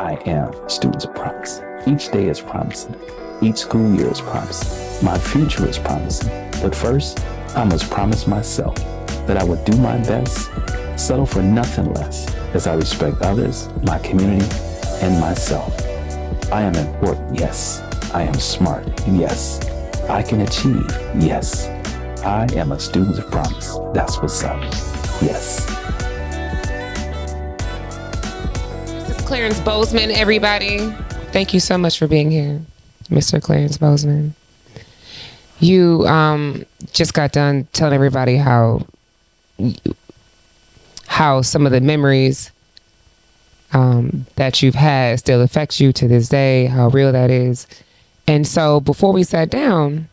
I am students of promise. Each day is promising. Each school year is promising. My future is promising. But first, I must promise myself that I would do my best, settle for nothing less, as I respect others, my community, and myself. I am important, yes. I am smart, yes. I can achieve, yes. I am a student of promise. That's what's up, yes. This is Clarence Bozeman, everybody. Thank you so much for being here, Mr. Clarence Bozeman. You just got done telling everybody how some of the memories that you've had still affects you to this day, how real that is. And so before we sat down,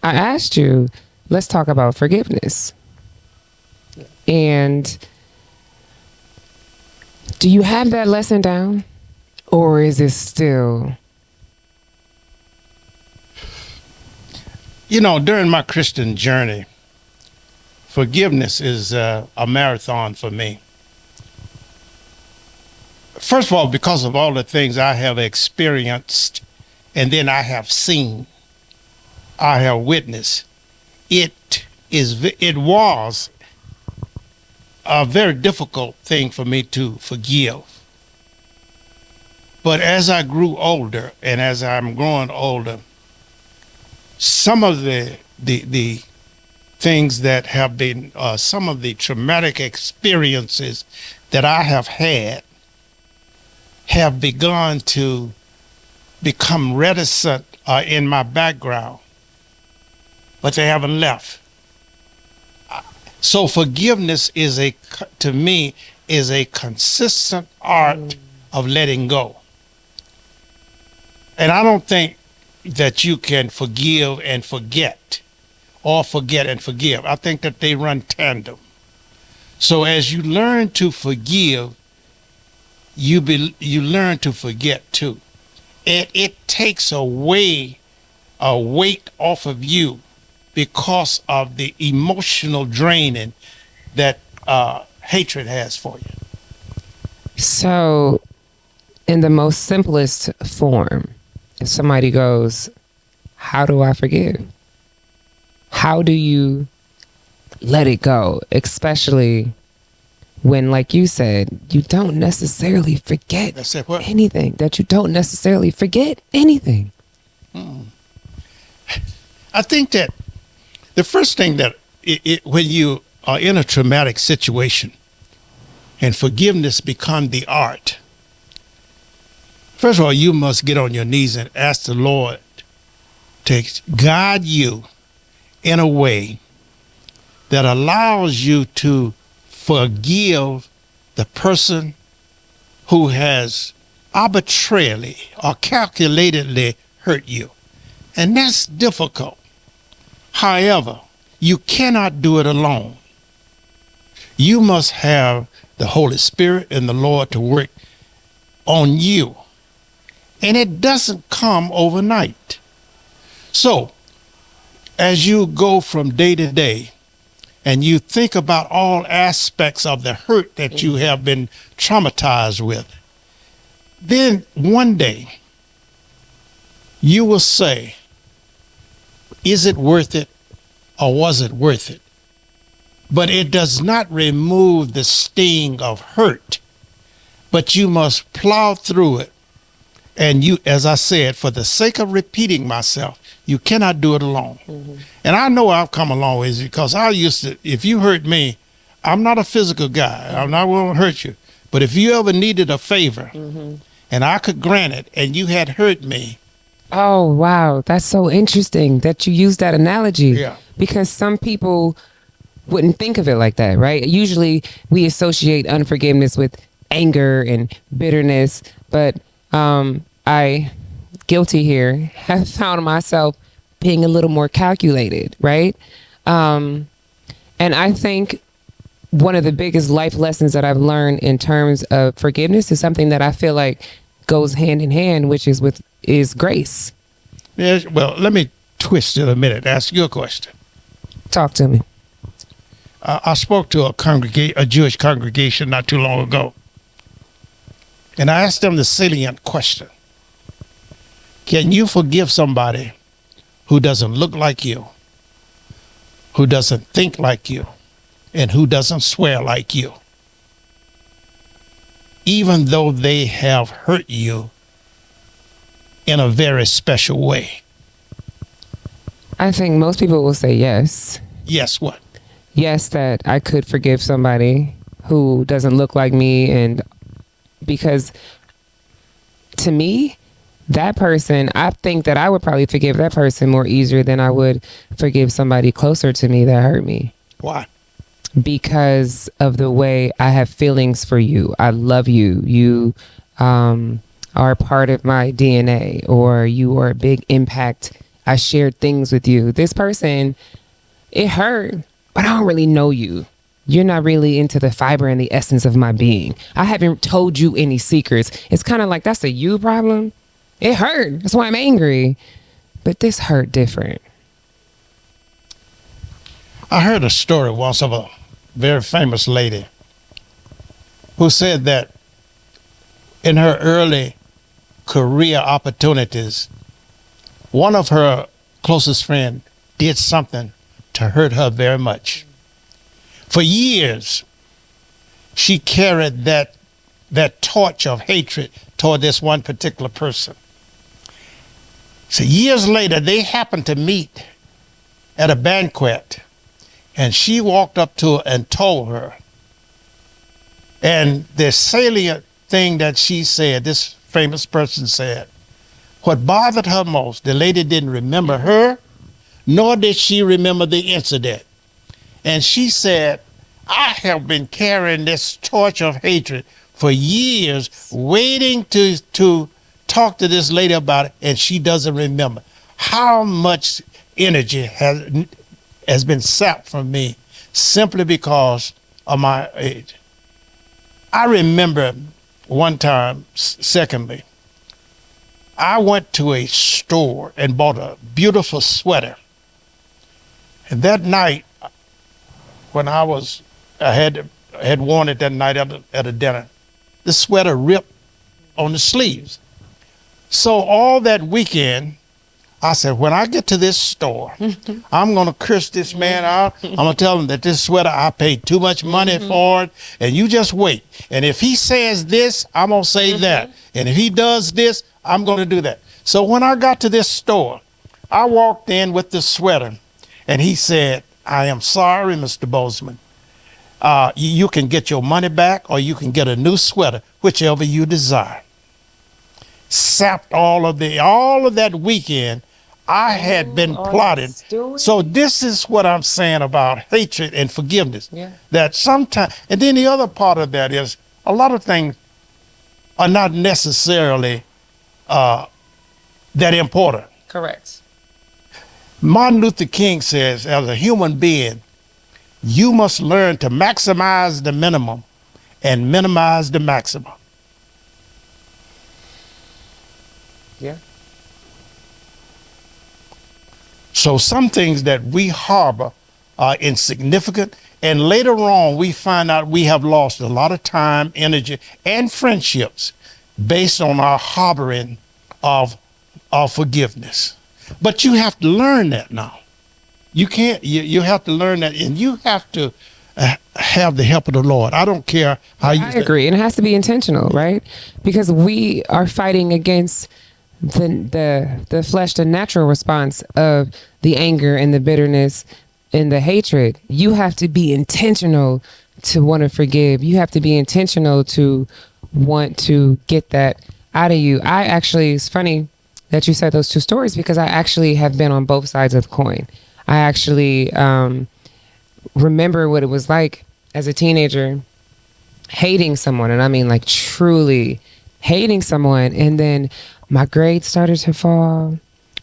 I asked you, let's talk about forgiveness. And do you have that lesson down? Or is it still? You know, during my Christian journey, forgiveness is a marathon for me. First of all, because of all the things I have experienced and then I have seen, I have witnessed, it was a very difficult thing for me to forgive. But as I grew older and as I'm growing older, some of the things that have been, some of the traumatic experiences that I have had have begun to become reticent in my background, but they haven't left. So forgiveness to me, is a consistent art of letting go. And I don't think that you can forgive and forget, or forget and forgive. I think that they run tandem. So as you learn to forgive, you learn to forget too. And it takes a weight off of you because of the emotional draining that hatred has for you. So in the most simplest form, if somebody goes, how do I forgive? How do you let it go? Especially when, like you said, you don't necessarily forget anything. That you don't necessarily forget anything. I think that the first thing that when you are in a traumatic situation and forgiveness becomes the art, first of all, you must get on your knees and ask the Lord to guide you in a way that allows you to forgive the person who has arbitrarily or calculatedly hurt you. And that's difficult. However, you cannot do it alone. You must have the Holy Spirit and the Lord to work on you. And it doesn't come overnight. So, as you go from day to day and you think about all aspects of the hurt that you have been traumatized with, then one day you will say, is it worth it or was it worth it? But it does not remove the sting of hurt, but you must plow through it. And you, as I said, for the sake of repeating myself, you cannot do it alone. And I know I've come a long ways because I used to, if you hurt me, I'm not a physical guy. I'm not going to hurt you. But if you ever needed a favor and I could grant it and you had hurt me. Oh, wow. That's so interesting that you use that analogy. Yeah. Because some people wouldn't think of it like that, right? Usually we associate unforgiveness with anger and bitterness, but I, guilty here, have found myself being a little more calculated, right? And I think one of the biggest life lessons that I've learned in terms of forgiveness is something that I feel like goes hand in hand, which is grace. Yeah, well, let me twist it a minute, ask you a question. Talk to me. I spoke to a Jewish congregation not too long ago. And I asked them the salient question. Can you forgive somebody who doesn't look like you, who doesn't think like you, and who doesn't swear like you, even though they have hurt you in a very special way? I think most people will say yes. Yes, what? Yes, that I could forgive somebody who doesn't look like me, and because to me, that person, I think that I would probably forgive that person more easier than I would forgive somebody closer to me that hurt me. Why? Because of the way I have feelings for you. I love you. You are part of my DNA, or you are a big impact. I shared things with you. This person, it hurt, but I don't really know you. You're not really into the fiber and the essence of my being. I haven't told you any secrets. It's kind of like, that's a you problem. It hurt. That's why I'm angry. But this hurt different. I heard a story once of a very famous lady who said that in her early career opportunities, one of her closest friends did something to hurt her very much. For years, she carried that torch of hatred toward this one particular person. So years later, they happened to meet at a banquet, and she walked up to her and told her. And the salient thing that she said, this famous person said, what bothered her most, the lady didn't remember her, nor did she remember the incident. And she said, I have been carrying this torch of hatred for years, waiting to talk to this lady about it, and she doesn't remember. How much energy has been sapped from me simply because of my age. I remember one time, secondly, I went to a store and bought a beautiful sweater. And that night, when I had worn it that night at a dinner, the sweater ripped on the sleeves. So all that weekend, I said, when I get to this store, I'm going to curse this man out. I'm going to tell him that this sweater, I paid too much money for it, and you just wait. And if he says this, I'm going to say that. And if he does this, I'm going to do that. So when I got to this store, I walked in with the sweater, and he said, I am sorry, Mr. Bozeman. You can get your money back, or you can get a new sweater, whichever you desire. Sapped all of that weekend. I had been plotting. So this is what I'm saying about hatred and forgiveness. Yeah. That sometimes, and then the other part of that is a lot of things are not necessarily that important. Correct. Martin Luther King says, as a human being, you must learn to maximize the minimum and minimize the maximum. Yeah. So some things that we harbor are insignificant, and later on we find out we have lost a lot of time, energy, and friendships based on our harboring of forgiveness. But you have to learn that now. You can't, you have to learn that, and you have to have the help of the Lord. I don't care how you... I agree, and it has to be intentional, right? Because we are fighting against the flesh, the natural response of the anger and the bitterness and the hatred. You have to be intentional to want to forgive. You have to be intentional to want to get that out of you. It's funny that you said those two stories, because I actually have been on both sides of the coin. I actually remember what it was like as a teenager, hating someone, and I mean like truly hating someone, and then my grades started to fall,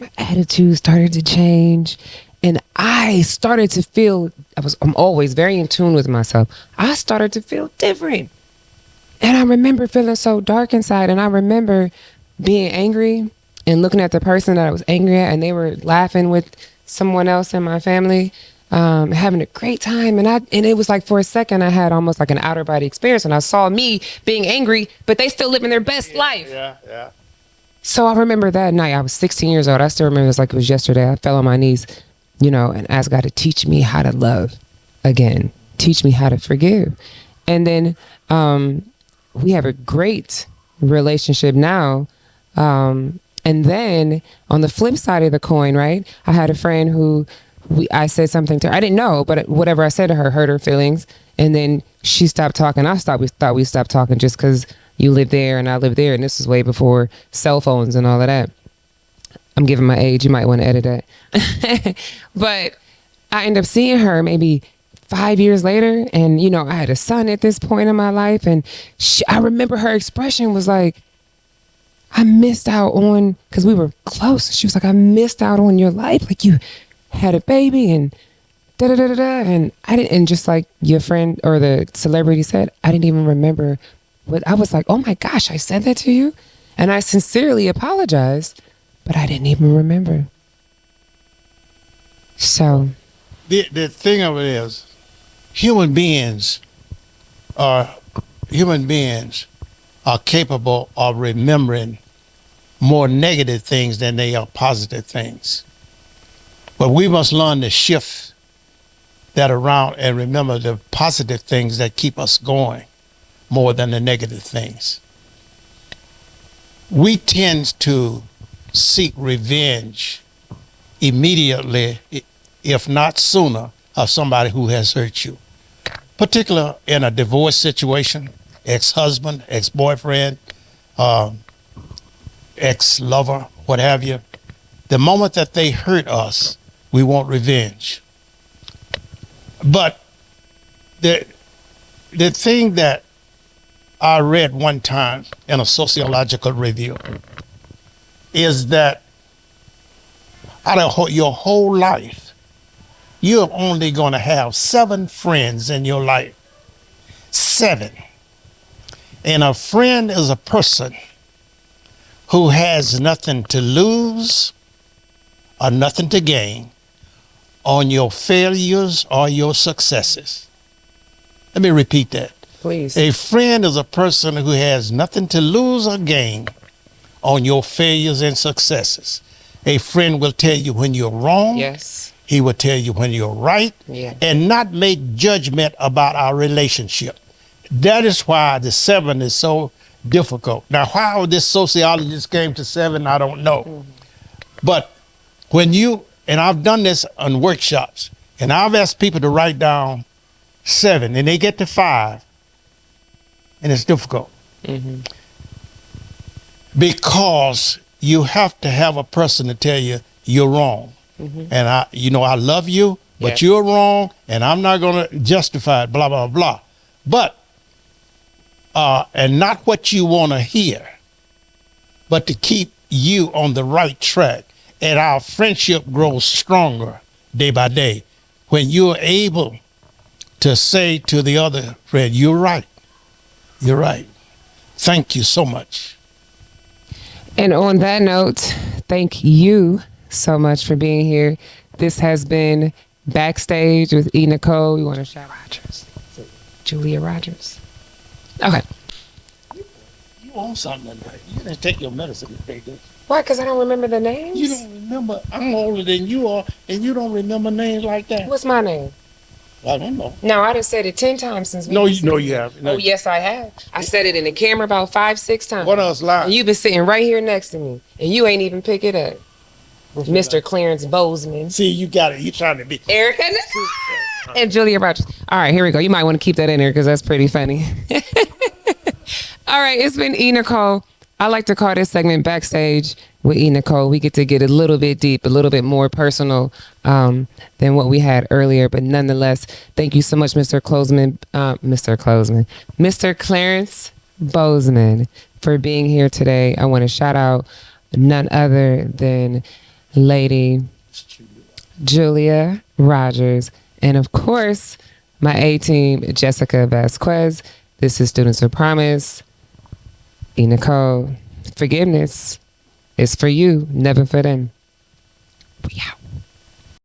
my attitude started to change, and I started to feel, I'm always very in tune with myself. I started to feel different. And I remember feeling so dark inside, and I remember being angry and looking at the person that I was angry at, and they were laughing with someone else in my family. having a great time. And it was like for a second, I had almost like an outer body experience. And I saw me being angry, but they still living their best life. Yeah. So I remember that night, I was 16 years old. I still remember it was like it was yesterday. I fell on my knees, and asked God to teach me how to love again, teach me how to forgive. And then we have a great relationship now. And then on the flip side of the coin, right, I had a friend who I said something to her. I didn't know, but whatever I said to her hurt her feelings. And then she stopped talking. We thought we stopped talking just because you live there and I live there. And this was way before cell phones and all of that. I'm giving my age. You might want to edit that. But I ended up seeing her maybe 5 years later. And, I had a son at this point in my life. And I remember her expression was like, I missed out on, because we were close. She was like, I missed out on your life. Like you had a baby and da-da-da-da-da. And I didn't, and just like your friend or the celebrity said, I didn't even remember what I was like, oh my gosh, I said that to you. And I sincerely apologized, but I didn't even remember. So. The thing of it is, human beings are capable of remembering more negative things than they are positive things. But we must learn to shift that around and remember the positive things that keep us going more than the negative things. We tend to seek revenge immediately, if not sooner, of somebody who has hurt you. Particularly in a divorce situation, ex-husband, ex-boyfriend, ex-lover, what have you. The moment that they hurt us, we want revenge. But the thing that I read one time in a sociological review is that out of your whole life, you're only going to have 7 friends in your life. 7. And a friend is a person who has nothing to lose or nothing to gain on your failures or your successes. Let me repeat that. Please. A friend is a person who has nothing to lose or gain on your failures and successes. A friend will tell you when you're wrong. Yes. He will tell you when you're right. Yeah. And not make judgment about our relationship. That is why the 7 is so difficult. Now, how this sociologist came to 7, I don't know. Mm-hmm. But when and I've done this on workshops, and I've asked people to write down 7, and they get to 5, and it's difficult. Mm-hmm. Because you have to have a person to tell you you're wrong. Mm-hmm. And I love you, but you're wrong, and I'm not going to justify it, blah, blah, blah. But, and not what you want to hear, but to keep you on the right track. And our friendship grows stronger day by day when you're able to say to the other friend, you're right. You're right. Thank you so much. And on that note, thank you so much for being here. This has been Backstage with E Nicole. You want to shout Rogers? Julia Rogers. Okay. You own something tonight. You didn't take your medicine today, did you? Why? Because I don't remember the names? You don't remember. I'm older than you are, and you don't remember names like that. What's my name? I don't know. No, I done said it 10 times since we you have. No. Oh, yes, I have. I said it in the camera about 5-6 times. What else live? And you've been sitting right here next to me, and you ain't even pick it up. Mr. Clarence Bozeman. See, you got it. You trying to be Erica and Julia Rogers. All right, here we go. You might want to keep that in there because that's pretty funny. All right, it's been E Nicole. I like to call this segment Backstage with E Nicole. We get to get a little bit deep, a little bit more personal than what we had earlier. But nonetheless, thank you so much, Mr. Clarence Bozeman, for being here today. I want to shout out none other than Lady Julia Rogers, and of course, my A-team, Jessica Vasquez. This is Students of Promise. E Nicole, forgiveness is for you, never for them. We out.